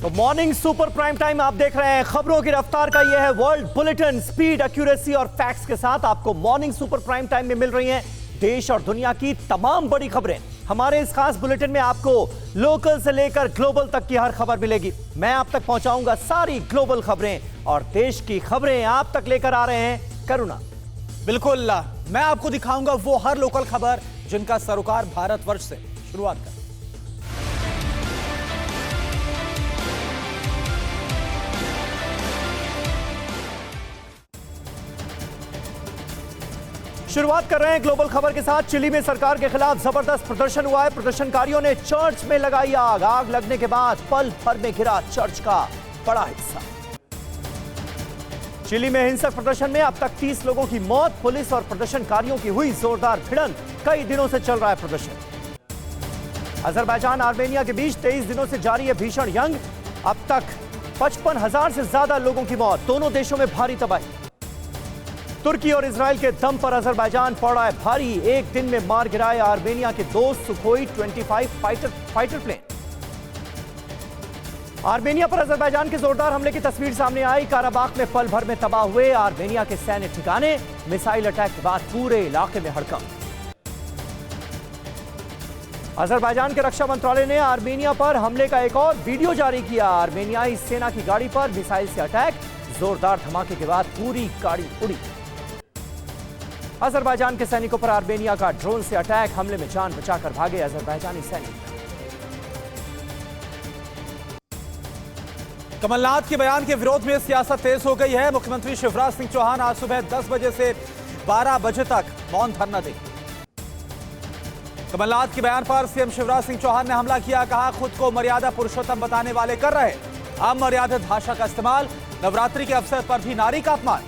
तो morning super prime time आप देख रहे हैं। खबरों की रफ्तार का यह है वर्ल्ड बुलेटिन। स्पीड, एक्यूरेसी और फैक्ट्स के साथ आपको मॉर्निंग सुपर प्राइम टाइम में मिल रही हैं देश और दुनिया की तमाम बड़ी खबरें। हमारे इस खास बुलेटिन में आपको लोकल से लेकर ग्लोबल तक की हर खबर मिलेगी। मैं आप तक पहुंचाऊंगा सारी ग्लोबल खबरें और देश की खबरें आप तक लेकर आ रहे हैं करुणा। बिल्कुल, मैं आपको दिखाऊंगा वो हर लोकल खबर जिनका सरोकार भारतवर्ष से। शुरुआत कर शुरुआत कर रहे हैं ग्लोबल खबर के साथ। चिली में सरकार के खिलाफ जबरदस्त प्रदर्शन हुआ है। प्रदर्शनकारियों ने चर्च में लगाई आग। आग लगने के बाद पल भर में गिरा चर्च का बड़ा हिस्सा। चिली में हिंसक प्रदर्शन में अब तक 30 लोगों की मौत। पुलिस और प्रदर्शनकारियों की हुई जोरदार भिड़ंत। कई दिनों से चल रहा है प्रदर्शन। अजरबैजान आर्मेनिया के बीच 23 दिनों से जारी है भीषण जंग। अब तक 55,000 से ज्यादा लोगों की मौत। दोनों देशों में भारी तबाही। तुर्की और इजराइल के दम पर अजरबैजान पड़ा है भारी। एक दिन में मार गिराए आर्मेनिया के 2 सुखोई 25 फाइटर प्लेन। आर्मेनिया पर अजरबैजान के जोरदार हमले की तस्वीर सामने आई। काराबाख में पल भर में तबाह हुए आर्मेनिया के सैन्य ठिकाने। मिसाइल अटैक के बाद पूरे इलाके में हड़कंप। अजरबैजान के रक्षा मंत्रालय ने आर्मेनिया पर हमले का एक और वीडियो जारी किया। आर्मेनियाई सेना की गाड़ी पर मिसाइल से अटैक। जोरदार धमाके के बाद पूरी गाड़ी उड़ी। अजरबैजान के सैनिकों पर आर्मेनिया का ड्रोन से अटैक। हमले में जान बचाकर भागे अजरबैजानी सैनिक। कमलनाथ के बयान के विरोध में सियासत तेज हो गई है। मुख्यमंत्री शिवराज सिंह चौहान आज सुबह 10 बजे से 12 बजे तक मौन धरना देंगे। कमलनाथ के बयान पर सीएम शिवराज सिंह चौहान ने हमला किया। कहा, खुद को मर्यादा पुरुषोत्तम बताने वाले कर रहे अमर्यादित भाषा का इस्तेमाल। नवरात्रि के अवसर पर भी नारी का अपमान।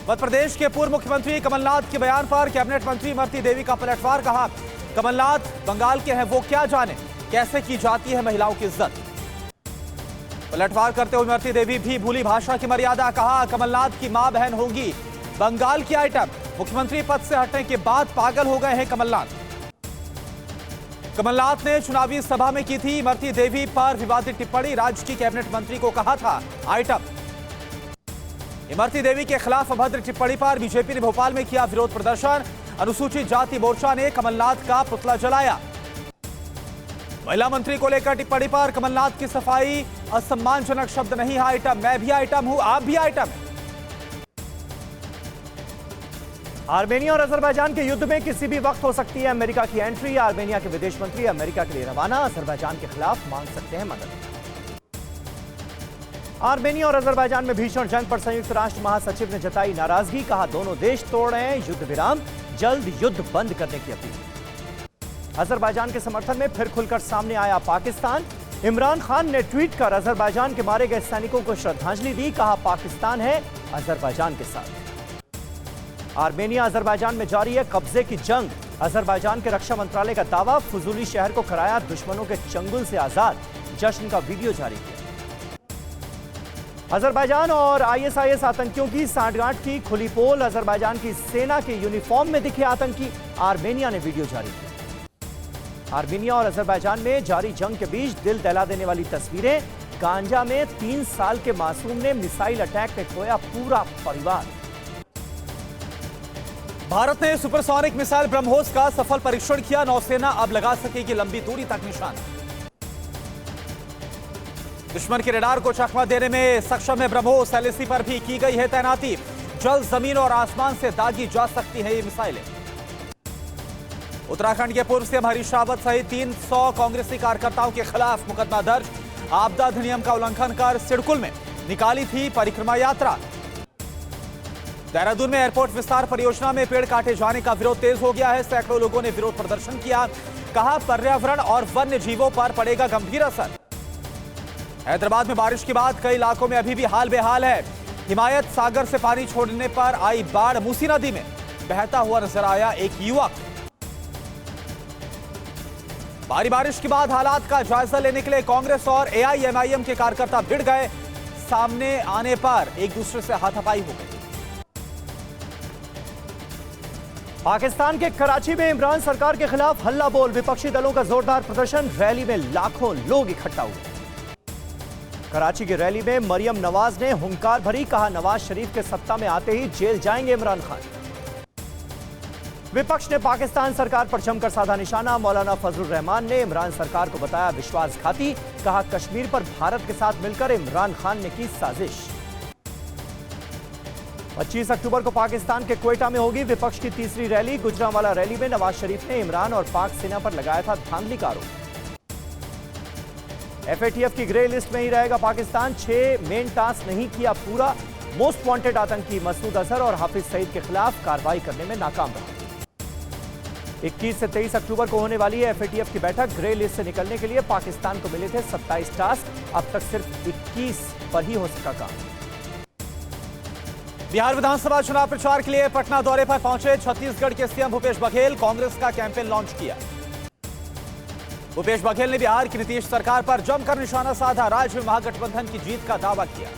मध्य प्रदेश के पूर्व मुख्यमंत्री कमलनाथ के बयान पर कैबिनेट मंत्री इमरती देवी का पलटवार। कहा, कमलनाथ बंगाल के हैं, वो क्या जाने कैसे की जाती है महिलाओं की इज्जत। पलटवार करते हुए इमरती देवी भी भूली भाषा की मर्यादा। कहा, कमलनाथ की मां बहन होगी बंगाल की आइटम। मुख्यमंत्री पद से हटने के बाद पागल हो गए हैं कमलनाथ। कमलनाथ ने चुनावी सभा में की थी इमरती देवी पर विवादित टिप्पणी। राज्य की कैबिनेट मंत्री को कहा था आइटम। इमरती देवी के खिलाफ अभद्र टिप्पणी पर बीजेपी ने भोपाल में किया विरोध प्रदर्शन। अनुसूचित जाति मोर्चा ने कमलनाथ का पुतला जलाया। महिला मंत्री को लेकर टिप्पणी पर कमलनाथ की सफाई। असम्मानजनक शब्द नहीं है आइटम। मैं भी आइटम हूं, आप भी आइटम हैं। आर्मेनिया और अजरबैजान के युद्ध में किसी भी वक्त हो सकती है अमेरिका की एंट्री। आर्मेनिया के विदेश मंत्री अमेरिका के लिए रवाना। अजरबैजान के खिलाफ मांग सकते हैं मदद। आर्मेनिया और अजरबैजान में भीषण जंग पर संयुक्त राष्ट्र महासचिव ने जताई नाराजगी। कहा, दोनों देश तोड़ रहे हैं युद्ध विराम। जल्द युद्ध बंद करने की अपील। अजरबैजान के समर्थन में फिर खुलकर सामने आया पाकिस्तान। इमरान खान ने ट्वीट कर अजरबैजान के मारे गए सैनिकों को श्रद्धांजलि दी। कहा, पाकिस्तान है अजरबैजान के साथ। आर्मेनिया अजरबैजान में जारी है कब्जे की जंग। अजरबैजान के रक्षा मंत्रालय का दावा, फजूली शहर को कराया दुश्मनों के चंगुल से आजाद। जश्न का वीडियो जारी किया। अजरबैजान और आईएसआईएस आतंकियों की सांठगांठ की खुली पोल। अजरबैजान की सेना के यूनिफॉर्म में दिखे आतंकी। आर्मेनिया ने वीडियो जारी किया। आर्मेनिया और अजरबैजान में जारी जंग के बीच दिल दहला देने वाली तस्वीरें। गांजा में 3 साल के मासूम ने मिसाइल अटैक में खोया पूरा परिवार। भारत ने सुपरसोनिक मिसाइल ब्रह्मोस का सफल परीक्षण किया। नौसेना अब लगा सकेगी लंबी दूरी तक निशाना। दुश्मन के रडार को चकमा देने में सक्षम है ब्रह्मोस। एलएसी पर भी की गई है तैनाती। जल, जमीन और आसमान से दागी जा सकती है ये मिसाइलें। उत्तराखंड के पूर्व सीएम हरीश रावत सहित 300 कांग्रेसी कार्यकर्ताओं के खिलाफ मुकदमा दर्ज। आपदा अधिनियम का उल्लंघन कर सिडकुल में निकाली थी परिक्रमा यात्रा। देहरादून में एयरपोर्ट विस्तार परियोजना में पेड़ काटे जाने का विरोध तेज हो गया है। सैकड़ों लोगों ने विरोध प्रदर्शन किया। कहा, पर्यावरण और वन्य जीवों पर पड़ेगा गंभीर असर। हैदराबाद में बारिश के बाद कई इलाकों में अभी भी हाल बेहाल है। हिमायत सागर से पानी छोड़ने पर आई बाढ़। मूसी नदी में बहता हुआ नजर आया एक युवक। भारी बारिश के बाद हालात का जायजा लेने के लिए कांग्रेस और एआईएमआईएम के कार्यकर्ता भिड़ गए। सामने आने पर एक दूसरे से हाथापाई हो गई। पाकिस्तान के कराची में इमरान सरकार के खिलाफ हल्ला बोल, विपक्षी दलों का जोरदार प्रदर्शन, रैली में लाखों लोग इकट्ठा हुए। कराची की रैली में मरियम नवाज ने हुंकार भरी, कहा नवाज शरीफ के सत्ता में आते ही जेल जाएंगे इमरान खान। विपक्ष ने पाकिस्तान सरकार पर जमकर साधा निशाना, मौलाना फजलुर रहमान ने इमरान सरकार को बताया विश्वासघाती, कहा कश्मीर पर भारत के साथ मिलकर इमरान खान ने की साजिश। 25 अक्टूबर को पाकिस्तान के क्वेटा में होगी विपक्ष की तीसरी रैली, गुजरांवाला रैली में नवाज शरीफ ने इमरान और पाक सेना पर लगाया था धांधली का आरोप। एफएटीएफ की ग्रे लिस्ट में ही रहेगा पाकिस्तान, 6 मेन टास्क नहीं किया पूरा, मोस्ट वांटेड आतंकी मसूद अजहर और हाफिज सईद के खिलाफ कार्रवाई करने में नाकाम रहा। 21 से 23 अक्टूबर को होने वाली है एफएटीएफ की बैठक, ग्रे लिस्ट से निकलने के लिए पाकिस्तान को मिले थे 27 टास्क, अब तक सिर्फ 21 पर ही हो सका काम। बिहार विधानसभा चुनाव प्रचार के लिए पटना दौरे पर पहुंचे छत्तीसगढ़ के सीएम भूपेश बघेल, कांग्रेस का कैंपेन लॉन्च किया। भूपेश बघेल ने बिहार की नीतीश सरकार पर जमकर निशाना साधा, राज्य में महागठबंधन की जीत का दावा किया।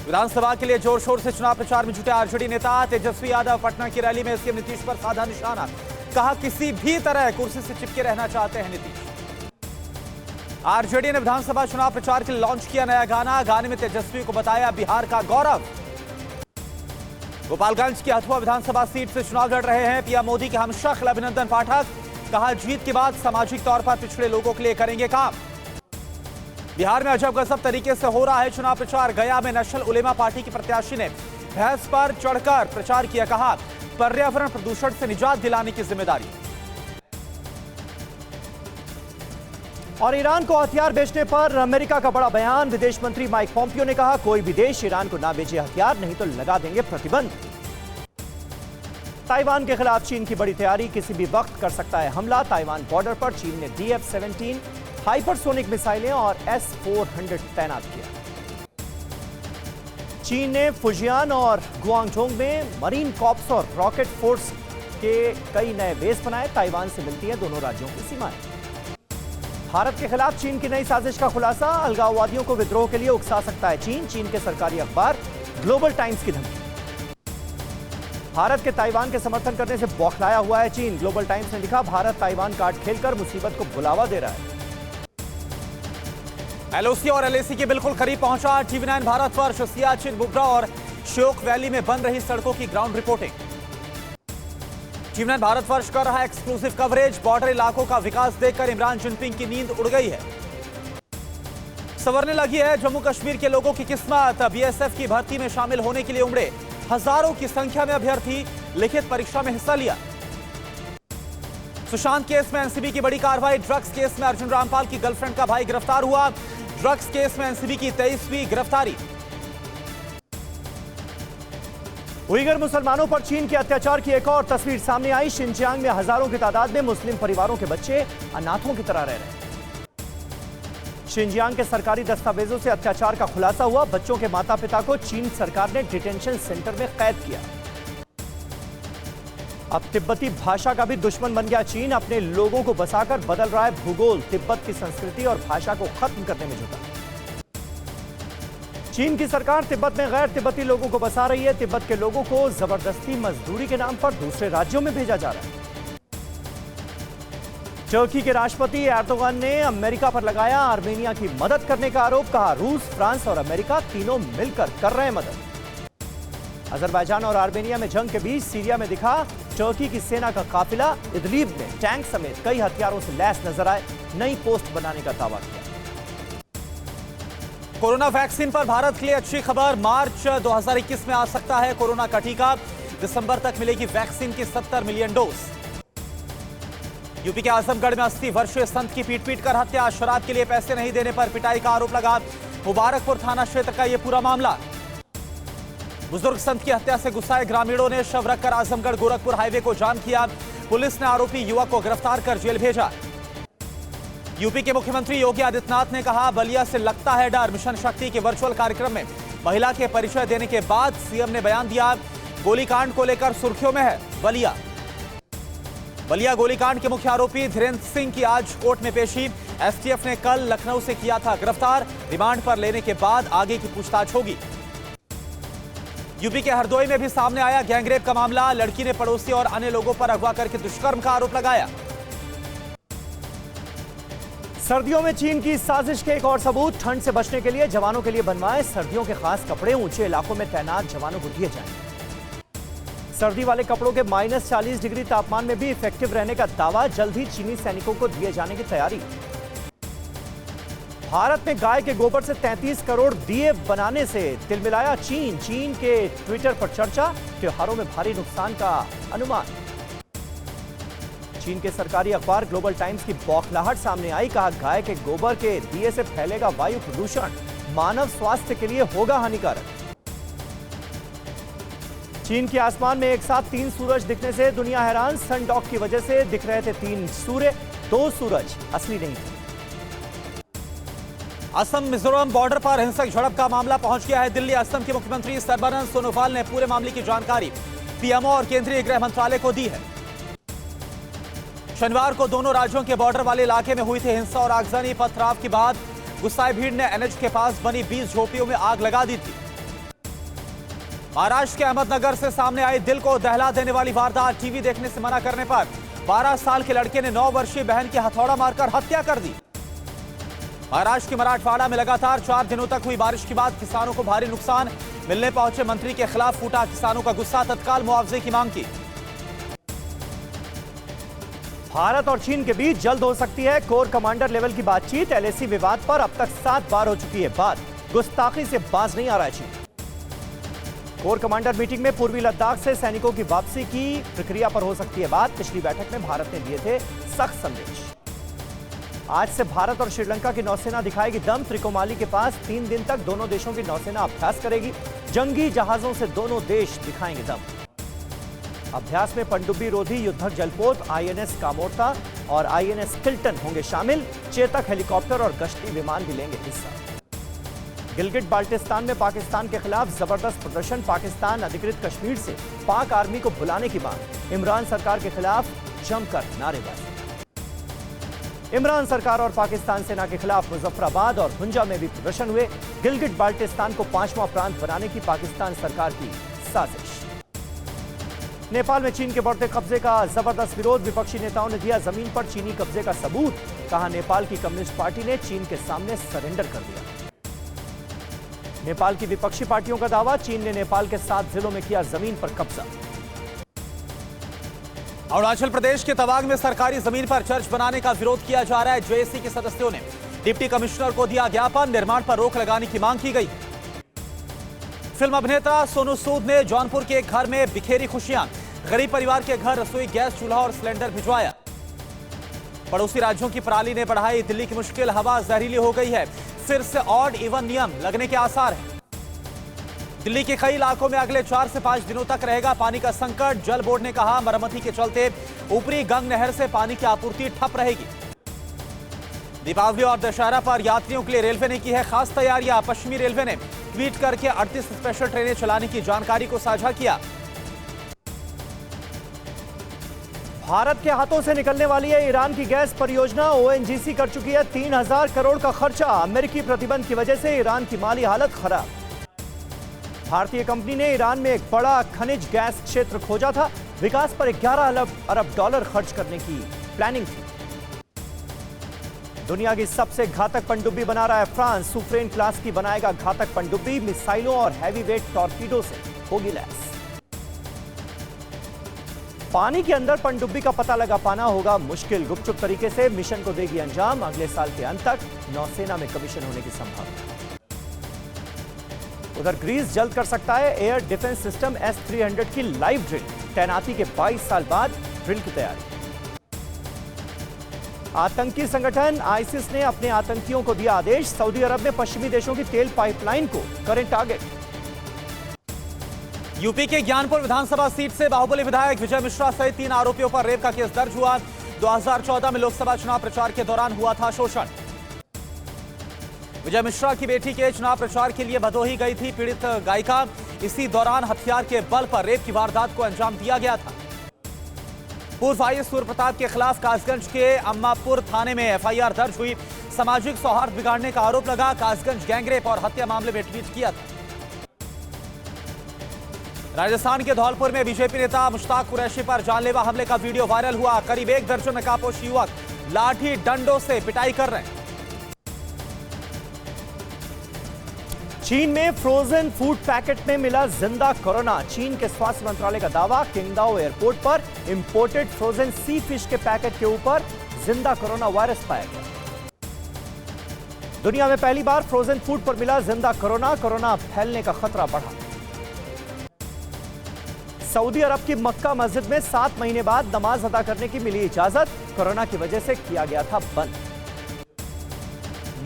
विधानसभा के लिए जोर शोर से चुनाव प्रचार में जुटे आरजेडी नेता तेजस्वी यादव पटना की रैली में सीएम नीतीश पर साधा निशाना, कहा किसी भी तरह कुर्सी से चिपके रहना चाहते हैं नीतीश। आरजेडी ने विधानसभा चुनाव प्रचार के लिए लॉन्च किया नया गाना, गाने में तेजस्वी को बताया बिहार का गौरव। गोपालगंज की हथुआ विधानसभा सीट से चुनाव लड़ रहे हैं पीएम मोदी के हमशक्ल अभिनंदन पाठक, कहा जीत के बाद सामाजिक तौर पर पिछड़े लोगों के लिए करेंगे काम। बिहार में अजब गजब तरीके से हो रहा है चुनाव प्रचार, गया में नेशनल उलेमा पार्टी के प्रत्याशी ने भैंस पर चढ़कर प्रचार किया, कहा पर्यावरण प्रदूषण से निजात दिलाने की जिम्मेदारी। और ईरान को हथियार बेचने पर अमेरिका का बड़ा बयान, विदेश मंत्री माइक पोम्पियो ने कहा कोई भी देश ईरान को ना बेचे हथियार, नहीं तो लगा देंगे प्रतिबंध। ताइवान के खिलाफ चीन की बड़ी तैयारी, किसी भी वक्त कर सकता है हमला, ताइवान बॉर्डर पर चीन ने DF-17 हाइपरसोनिक मिसाइलें और S-400 तैनात किया। चीन ने फुजियान और गुआंगडोंग में मरीन कॉर्प्स और रॉकेट फोर्स के कई नए बेस बनाए, ताइवान से मिलती हैं दोनों राज्यों की सीमाएं। भारत के खिलाफ चीन की नई साजिश का खुलासा, अलगाववादियों को विद्रोह के लिए उकसा सकता है चीन, चीन के सरकारी अखबार ग्लोबल टाइम्स की धमकी। भारत के ताइवान के समर्थन करने से बौखलाया हुआ है चीन, ग्लोबल टाइम्स ने लिखा भारत ताइवान कार्ड खेलकर मुसीबत को बुलावा दे रहा है। एलओसी और एलएसी के बिल्कुल करीब पहुंचा TV9 भारतवर्ष, सियाचिन, बुबरा और श्योक वैली में बन रही सड़कों की ग्राउंड रिपोर्टिंग। TV9 भारतवर्ष कर रहा है एक्सक्लूसिव कवरेज, बॉर्डर इलाकों का विकास देखकर इमरान जिनपिंग की नींद उड़ गई है। संवरने लगी है जम्मू कश्मीर के लोगों की किस्मत, बीएसएफ की भर्ती में शामिल होने के लिए उमड़े हजारों की संख्या में अभ्यर्थी, लिखित परीक्षा में हिस्सा लिया। सुशांत केस में एनसीबी की बड़ी कार्रवाई, ड्रग्स केस में अर्जुन रामपाल की गर्लफ्रेंड का भाई गिरफ्तार हुआ, ड्रग्स केस में एनसीबी की 23वीं गिरफ्तारी। उइगर मुसलमानों पर चीन के अत्याचार की एक और तस्वीर सामने आई, शिनजियांग में हजारों की तादाद में मुस्लिम परिवारों के बच्चे अनाथों की तरह रह रहे हैं। शिनजियांग के सरकारी दस्तावेजों से अत्याचार का खुलासा हुआ, बच्चों के माता पिता को चीन सरकार ने डिटेंशन सेंटर में कैद किया। अब तिब्बती भाषा का भी दुश्मन बन गया चीन, अपने लोगों को बसाकर बदल रहा है भूगोल, तिब्बत की संस्कृति और भाषा को खत्म करने में जुटा। चीन की सरकार तिब्बत में गैर तिब्बती लोगों को बसा रही है, तिब्बत के लोगों को जबरदस्ती मजदूरी के नाम पर दूसरे राज्यों में भेजा जा रहा है। टर्की के राष्ट्रपति एर्दोगान ने अमेरिका पर लगाया आर्मेनिया की मदद करने का आरोप, कहा रूस, फ्रांस और अमेरिका तीनों मिलकर कर रहे हैं मदद। अजरबैजान और आर्मेनिया में जंग के बीच सीरिया में दिखा टर्की की सेना का काफिला, इदलिब में टैंक समेत कई हथियारों से लैस नजर आए, नई पोस्ट बनाने का दावा किया। कोरोना वैक्सीन पर भारत के लिए अच्छी खबर, मार्च 2021 में आ सकता है कोरोना का टीका, दिसंबर तक मिलेगी वैक्सीन की 70 मिलियन डोज। यूपी के आजमगढ़ में 80 वर्षीय संत की पीट कर हत्या, शराब के लिए पैसे नहीं देने पर पिटाई का आरोप लगा, मुबारकपुर थाना क्षेत्र का यह पूरा मामला। बुजुर्ग संत की हत्या से गुस्साए ग्रामीणों ने शव रखकर आजमगढ़ गोरखपुर हाईवे को जाम किया, पुलिस ने आरोपी युवक को गिरफ्तार कर जेल भेजा। यूपी के मुख्यमंत्री योगी आदित्यनाथ ने कहा बलिया से लगता है डर, मिशन शक्ति के वर्चुअल कार्यक्रम में महिला के परिचय देने के बाद सीएम ने बयान दिया, गोलीकांड को लेकर सुर्खियों में है बलिया गोलीकांड के मुख्य आरोपी धीरेन्द्र सिंह की आज कोर्ट में पेशी, एसटीएफ ने कल लखनऊ से किया था गिरफ्तार, रिमांड पर लेने के बाद आगे की पूछताछ होगी। यूपी के हरदोई में भी सामने आया गैंगरेप का मामला। लड़की ने पड़ोसी और अन्य लोगों पर अगवा करके दुष्कर्म का आरोप लगाया। सर्दियों में चीन की साजिश के एक और सबूत। ठंड से बचने के लिए जवानों के लिए बनवाए सर्दियों के खास कपड़े। ऊंचे इलाकों में तैनात जवानों को दिए जाएं। सर्दी वाले कपड़ों के -40 डिग्री तापमान में भी इफेक्टिव रहने का दावा। जल्द ही चीनी सैनिकों को दिए जाने की तैयारी। भारत में गाय के गोबर से 33 करोड़ दिए बनाने से तिलमिलाया चीन। चीन के ट्विटर पर चर्चा। त्योहारों में भारी नुकसान का अनुमान। चीन के सरकारी अखबार ग्लोबल टाइम्स की बौखलाहट सामने आई। कहा गाय के गोबर के दिए से फैलेगा वायु प्रदूषण। मानव स्वास्थ्य के लिए होगा हानिकारक। चीन के आसमान में एक साथ 3 सूरज दिखने से दुनिया हैरान। सनडॉग की वजह से दिख रहे थे 3 सूर्य, 2 सूरज असली नहीं थे। असम मिजोरम बॉर्डर पर हिंसक झड़प का मामला पहुंच गया है दिल्ली। असम के मुख्यमंत्री सर्बानंद सोनोवाल ने पूरे मामले की जानकारी पीएमओ और केंद्रीय गृह मंत्रालय को दी है। शनिवार को दोनों राज्यों के बॉर्डर वाले इलाके में हुई थी हिंसा और आगजनी। पथराव के बाद गुस्साए भीड़ ने एनएच के पास बनी 20 झोपड़ियों में आग लगा दी थी। महाराष्ट्र के अहमदनगर से सामने आई दिल को दहला देने वाली वारदात। टीवी देखने से मना करने पर 12 साल के लड़के ने 9 वर्षीय बहन की हथौड़ा मारकर हत्या कर दी। महाराष्ट्र के मराठवाड़ा में लगातार 4 दिनों तक हुई बारिश के बाद किसानों को भारी नुकसान। मिलने पहुंचे मंत्री के खिलाफ फूटा किसानों का गुस्सा। तत्काल मुआवजे की मांग की। भारत और चीन के बीच जल्द हो सकती है कोर कमांडर लेवल की बातचीत। एलएसी विवाद पर अब तक 7 बार हो चुकी है बात। गुस्ताखी से बाज नहीं आ रहा है चीन। कोर कमांडर मीटिंग में पूर्वी लद्दाख से सैनिकों की वापसी की प्रक्रिया पर हो सकती है बात। पिछली बैठक में भारत ने दिए थे सख्त संदेश। आज से भारत और श्रीलंका की नौसेना दिखाएगी दम। त्रिकोमाली के पास 3 दिन तक दोनों देशों की नौसेना अभ्यास करेगी। जंगी जहाजों से दोनों देश दिखाएंगे दम। अभ्यास में पनडुब्बी रोधी युद्धक जलपोत आईएनएस कामोर्ता और आईएनएस किल्टन होंगे शामिल। चेतक हेलीकॉप्टर और गश्ती विमान भी लेंगे हिस्सा। गिलगिट बाल्टिस्तान में पाकिस्तान के खिलाफ जबरदस्त प्रदर्शन। पाकिस्तान अधिकृत कश्मीर से पाक आर्मी को बुलाने की मांग। इमरान सरकार के खिलाफ जमकर नारेबाजी। इमरान सरकार और पाकिस्तान सेना के खिलाफ मुजफ्फराबाद और भुंजा में भी प्रदर्शन हुए। गिलगिट बाल्टिस्तान को 5वां प्रांत बनाने की पाकिस्तान सरकार की साजिश। नेपाल में चीन के बढ़ते कब्जे का जबरदस्त विरोध। विपक्षी नेताओं ने दिया जमीन पर चीनी कब्जे का सबूत। कहा नेपाल की कम्युनिस्ट पार्टी ने चीन के सामने सरेंडर कर दिया। नेपाल की विपक्षी पार्टियों का दावा चीन ने नेपाल के 7 जिलों में किया जमीन पर कब्जा। अरुणाचल प्रदेश के तवांग में सरकारी जमीन पर चर्च बनाने का विरोध किया जा रहा है। जेएसी के सदस्यों ने डिप्टी कमिश्नर को दिया ज्ञापन। निर्माण पर रोक लगाने की मांग की गई। फिल्म अभिनेता सोनू सूद ने जौनपुर के एक घर में बिखेरी खुशियां। गरीब परिवार के घर रसोई गैस चूल्हा और सिलेंडर भिजवाया। पड़ोसी राज्यों की पराली ने बढ़ाई दिल्ली की मुश्किल। हवा जहरीली हो गई है। फिर से ऑड इवन नियम लगने के आसार हैं। दिल्ली के कई इलाकों में अगले 4 से 5 दिनों तक रहेगा पानी का संकट। जल बोर्ड ने कहा मरम्मती के चलते ऊपरी गंग नहर से पानी की आपूर्ति ठप रहेगी। दीपावली और दशहरा पर यात्रियों के लिए रेलवे ने की है खास तैयारियां। पश्चिमी रेलवे ने ट्वीट करके 38 स्पेशल ट्रेनें चलाने की जानकारी को साझा किया। भारत के हाथों से निकलने वाली है ईरान की गैस परियोजना। ओएनजीसी कर चुकी है 3000 करोड़ का खर्चा। अमेरिकी प्रतिबंध की वजह से ईरान की माली हालत खराब। भारतीय कंपनी ने ईरान में एक बड़ा खनिज गैस क्षेत्र खोजा था। विकास पर 11 अरब डॉलर खर्च करने की प्लानिंग थी। दुनिया की सबसे घातक पनडुब्बी बना रहा है फ्रांस। सुफ्रेन क्लास की बनाएगा घातक पनडुब्बी। मिसाइलों और हैवीवेट टॉर्पीडो से होगी लैस। पानी के अंदर पनडुब्बी का पता लगा पाना होगा मुश्किल। गुपचुप तरीके से मिशन को देगी अंजाम। अगले साल के अंत तक नौसेना में कमीशन होने की संभावना। उधर ग्रीस जल्द कर सकता है एयर डिफेंस सिस्टम S-300 की लाइव ड्रिल। तैनाती के 22 साल बाद ड्रिल की तैयारी। आतंकी संगठन आईसिस ने अपने आतंकियों को दिया आदेश। सऊदी अरब में पश्चिमी देशों की तेल पाइपलाइन को करें टारगेट। यूपी के ज्ञानपुर विधानसभा सीट से बाहुबली विधायक विजय मिश्रा सहित 3 आरोपियों पर रेप का केस दर्ज हुआ। 2014 में लोकसभा चुनाव प्रचार के दौरान हुआ था शोषण। विजय मिश्रा की बेटी के चुनाव प्रचार के लिए भदोही गई थी पीड़ित गायिका। इसी दौरान हथियार के बल पर रेप की वारदात को अंजाम दिया गया था। पूर्व आईएएस सूर्य प्रताप के खिलाफ कासगंज के अम्मापुर थाने में एफआईआर दर्ज हुई। सामाजिक सौहार्द बिगाड़ने का आरोप लगा। कासगंज गैंगरेप और हत्या मामले में ट्वीट किया था। राजस्थान के धौलपुर में बीजेपी नेता मुश्ताक कुरैशी पर जानलेवा हमले का वीडियो वायरल हुआ। करीब 1 दर्जन नकाबपोश युवक लाठी डंडों से पिटाई कर रहे हैं। चीन में फ्रोजन फूड पैकेट में मिला जिंदा कोरोना। चीन के स्वास्थ्य मंत्रालय का दावा, किंगदाओ एयरपोर्ट पर इंपोर्टेड फ्रोजन सी फिश के पैकेट के ऊपर जिंदा कोरोना वायरस पाया गया। दुनिया में पहली बार फ्रोजन फूड पर मिला जिंदा कोरोना फैलने का खतरा बढ़ा। सऊदी अरब की मक्का मस्जिद में 7 महीने बाद नमाज अदा करने की मिली इजाजत। कोरोना की वजह से किया गया था बंद।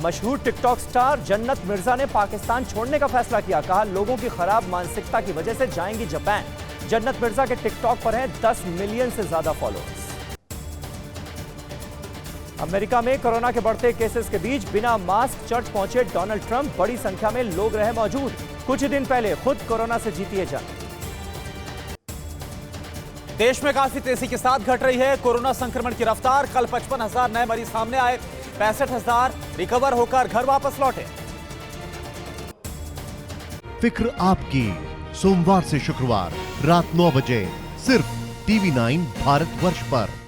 मशहूर टिकटॉक स्टार जन्नत मिर्जा ने पाकिस्तान छोड़ने का फैसला किया। कहा, लोगों की खराब मानसिकता की वजह से जाएंगी जापान। जन्नत मिर्जा के टिकटॉक पर हैं 10 मिलियन से ज्यादा फॉलोअर्स। अमेरिका में कोरोना के बढ़ते केसेस के बीच बिना मास्क चर्च पहुंचे डोनाल्ड ट्रंप। बड़ी संख्या में लोग रहे मौजूद। कुछ दिन पहले खुद कोरोना से जीती है जंग। देश में काफी तेजी के साथ घट रही है कोरोना संक्रमण की रफ्तार। कल 55,000 नए मरीज सामने आए। 65,000 रिकवर होकर घर वापस लौटे। फिक्र आपकी, सोमवार से शुक्रवार रात 9 बजे सिर्फ TV9 भारतवर्ष पर।